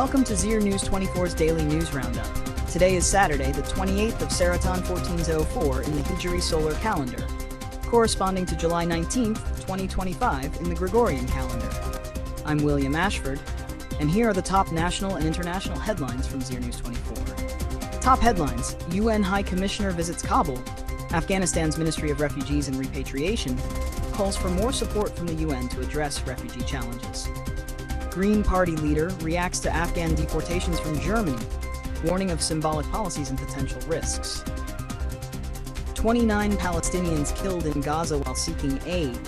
Welcome to Zir News 24's Daily News Roundup. Today is Saturday, the 28th of Saraton 1404 in the Hijri solar calendar, corresponding to July 19th, 2025 in the Gregorian calendar. I'm William Ashford, and here are the top national and international headlines from Zir News 24. Top headlines: UN High Commissioner visits Kabul. Afghanistan's Ministry of Refugees and Repatriation calls for more support from the UN to address refugee challenges. Green Party leader reacts to Afghan deportations from Germany, warning of symbolic policies and potential risks. 29 Palestinians killed in Gaza while seeking aid.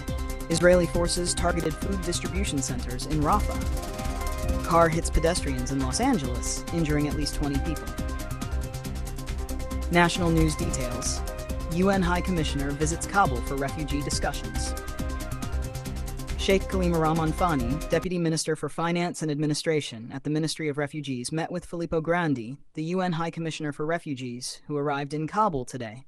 Israeli forces targeted food distribution centers in Rafah. Car hits pedestrians in Los Angeles, injuring at least 20 people. National news details: UN High Commissioner visits Kabul for refugee discussions. Sheikh Khalima Rahman Fani, Deputy Minister for Finance and Administration at the Ministry of Refugees, met with Filippo Grandi, the UN High Commissioner for Refugees, who arrived in Kabul today.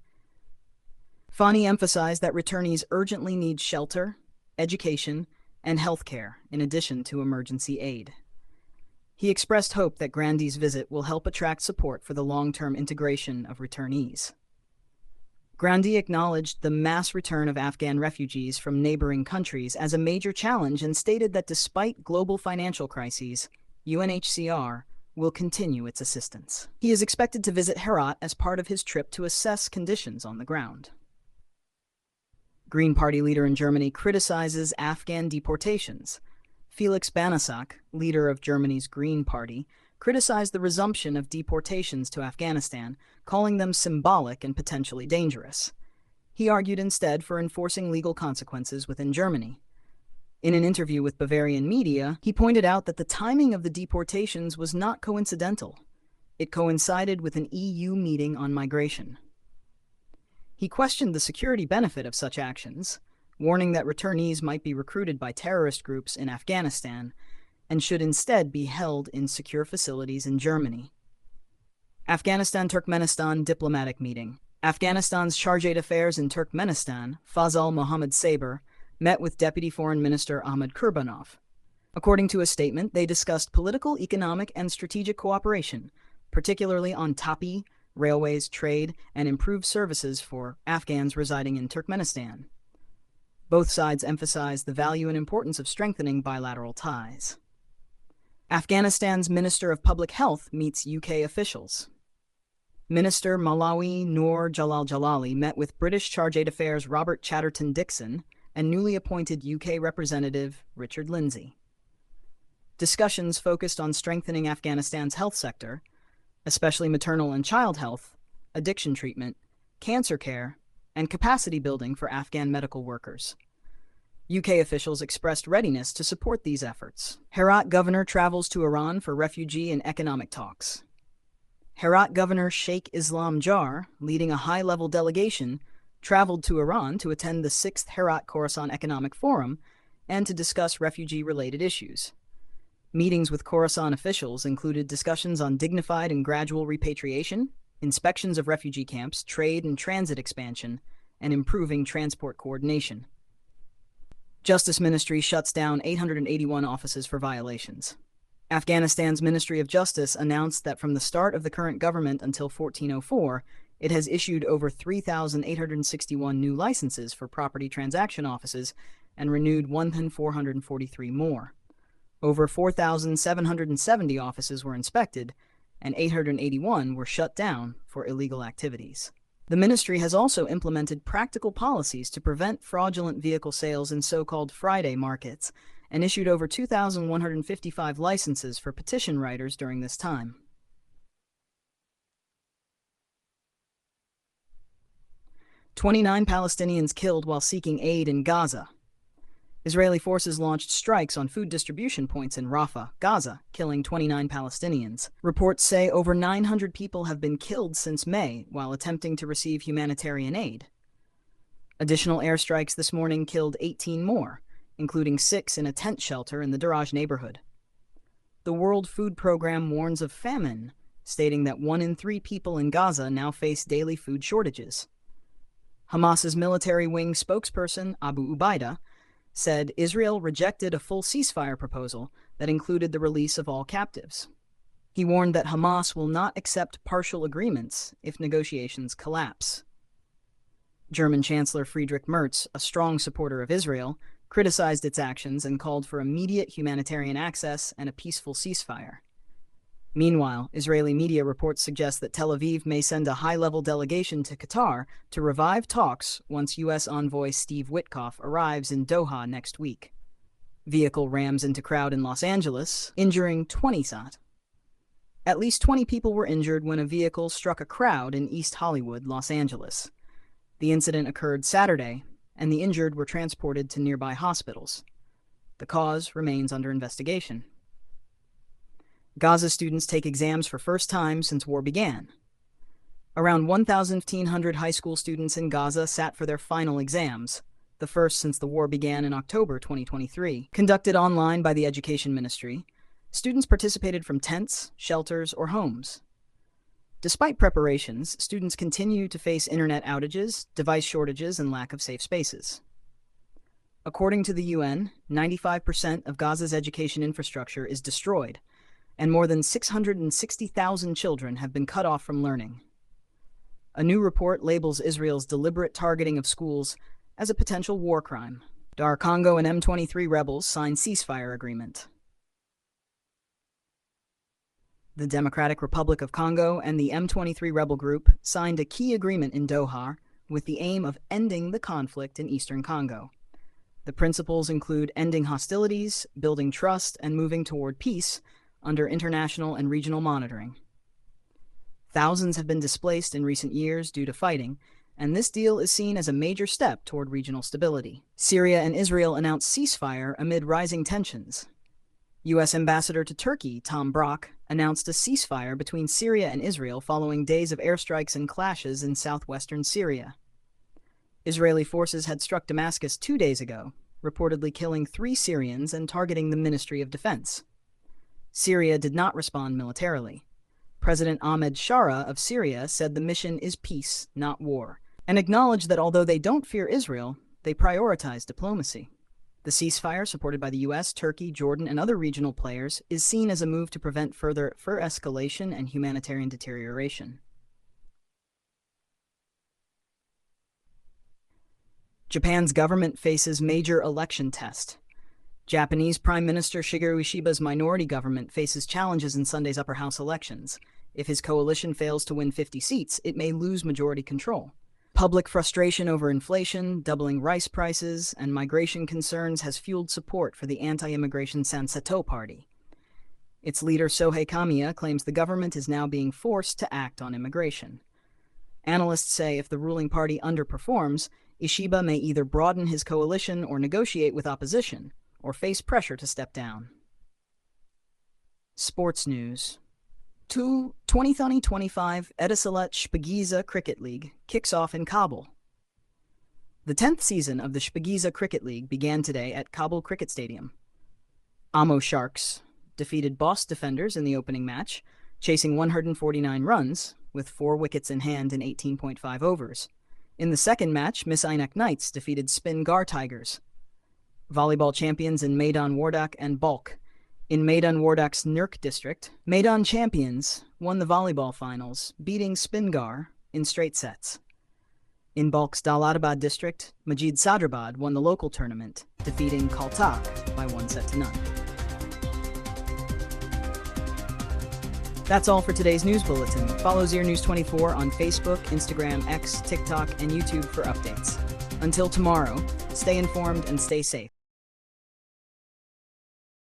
Fani emphasized that returnees urgently need shelter, education, and health care, in addition to emergency aid. He expressed hope that Grandi's visit will help attract support for the long-term integration of returnees. Grandi acknowledged the mass return of Afghan refugees from neighboring countries as a major challenge and stated that despite global financial crises, UNHCR will continue its assistance. He is expected to visit Herat as part of his trip to assess conditions on the ground. Green Party leader in Germany criticizes Afghan deportations. Felix Banasak, leader of Germany's Green Party, criticized the resumption of deportations to Afghanistan, calling them symbolic and potentially dangerous. He argued instead for enforcing legal consequences within Germany. In an interview with Bavarian media, he pointed out that the timing of the deportations was not coincidental. It coincided with an EU meeting on migration. He questioned the security benefit of such actions, warning that returnees might be recruited by terrorist groups in Afghanistan and should instead be held in secure facilities in Germany. Afghanistan-Turkmenistan diplomatic meeting. Afghanistan's Chargé d'Affaires in Turkmenistan, Fazal Mohammad Saber, met with Deputy Foreign Minister Ahmed Kurbanov. According to a statement, they discussed political, economic, and strategic cooperation, particularly on TAPI, railways, trade, and improved services for Afghans residing in Turkmenistan. Both sides emphasized the value and importance of strengthening bilateral ties. Afghanistan's Minister of Public Health meets UK officials. Minister Malawi Noor Jalal Jalali met with British Chargé d'Affaires Robert Chatterton Dixon and newly appointed UK Representative Richard Lindsay. Discussions focused on strengthening Afghanistan's health sector, especially maternal and child health, addiction treatment, cancer care, and capacity building for Afghan medical workers. UK officials expressed readiness to support these efforts. Herat governor travels to Iran for refugee and economic talks. Herat Governor Sheikh Islam Jar, leading a high-level delegation, traveled to Iran to attend the 6th Herat-Khorasan Economic Forum and to discuss refugee-related issues. Meetings with Khorasan officials included discussions on dignified and gradual repatriation, inspections of refugee camps, trade and transit expansion, and improving transport coordination. Justice Ministry shuts down 881 offices for violations. Afghanistan's Ministry of Justice announced that from the start of the current government until 1404, it has issued over 3,861 new licenses for property transaction offices and renewed 1,443 more. Over 4,770 offices were inspected, and 881 were shut down for illegal activities. The ministry has also implemented practical policies to prevent fraudulent vehicle sales in so-called Friday markets and issued over 2,155 licenses for petition writers during this time. "29 Palestinians killed while seeking aid in Gaza." Israeli forces launched strikes on food distribution points in Rafah, Gaza, killing 29 Palestinians. Reports say over 900 people have been killed since May while attempting to receive humanitarian aid. Additional airstrikes this morning killed 18 more, including 6 in a tent shelter in the Daraj neighborhood. The World Food Program warns of famine, stating that 1 in 3 people in Gaza now face daily food shortages. Hamas's military wing spokesperson, Abu Ubaidah, said Israel rejected a full ceasefire proposal that included the release of all captives. He warned that Hamas will not accept partial agreements if negotiations collapse. German Chancellor Friedrich Merz, a strong supporter of Israel, criticized its actions and called for immediate humanitarian access and a peaceful ceasefire. Meanwhile, Israeli media reports suggest that Tel Aviv may send a high-level delegation to Qatar to revive talks once U.S. envoy Steve Witkoff arrives in Doha next week. Vehicle rams into crowd in Los Angeles, injuring 20 SAT. At least 20 people were injured when a vehicle struck a crowd in East Hollywood, Los Angeles. The incident occurred Saturday, and the injured were transported to nearby hospitals. The cause remains under investigation. Gaza students take exams for first time since war began. Around 1,500 high school students in Gaza sat for their final exams, the first since the war began in October 2023. Conducted online by the Education Ministry, students participated from tents, shelters, or homes. Despite preparations, students continue to face internet outages, device shortages, and lack of safe spaces. According to the UN, 95% of Gaza's education infrastructure is destroyed, and more than 660,000 children have been cut off from learning. A new report labels Israel's deliberate targeting of schools as a potential war crime. DR Congo and M23 rebels sign ceasefire agreement. The Democratic Republic of Congo and the M23 rebel group signed a key agreement in Doha with the aim of ending the conflict in eastern Congo. The principles include ending hostilities, building trust, and moving toward peace under international and regional monitoring. Thousands have been displaced in recent years due to fighting, and this deal is seen as a major step toward regional stability. Syria and Israel announced ceasefire amid rising tensions. U.S. Ambassador to Turkey, Tom Brock, announced a ceasefire between Syria and Israel following days of airstrikes and clashes in southwestern Syria. Israeli forces had struck Damascus 2 days ago, reportedly killing 3 Syrians and targeting the Ministry of Defense. Syria did not respond militarily. President Ahmed Shara of Syria said the mission is peace, not war, and acknowledged that although they don't fear Israel, they prioritize diplomacy. The ceasefire, supported by the U.S., Turkey, Jordan, and other regional players, is seen as a move to prevent further escalation and humanitarian deterioration. Japan's government faces major election test. Japanese Prime Minister Shigeru Ishiba's minority government faces challenges in Sunday's upper house elections. If his coalition fails to win 50 seats, it may lose majority control. Public frustration over inflation, doubling rice prices, and migration concerns has fueled support for the anti-immigration Sanseto Party. Its leader Sohei Kamiya claims the government is now being forced to act on immigration. Analysts say if the ruling party underperforms, Ishiba may either broaden his coalition or negotiate with opposition, or face pressure to step down. Sports news. 2025 Etisalat Shpagiza Cricket League kicks off in Kabul. The 10th season of the Shpagiza Cricket League began today at Kabul Cricket Stadium. Amo Sharks defeated Boss Defenders in the opening match, chasing 149 runs, with 4 wickets in hand in 18.5 overs. In the second match, Miss Ainak Knights defeated Spin Gar Tigers. Volleyball champions in Maidan Wardak and Balk. In Maidan Wardak's Nurk district, Maidan champions won the volleyball finals, beating Spingar in straight sets. In Balk's Daladabad district, Majid Sadrabad won the local tournament, defeating Kaltak by 1-0. That's all for today's news bulletin. Follow Zir News 24 on Facebook, Instagram, X, TikTok, and YouTube for updates. Until tomorrow, stay informed and stay safe.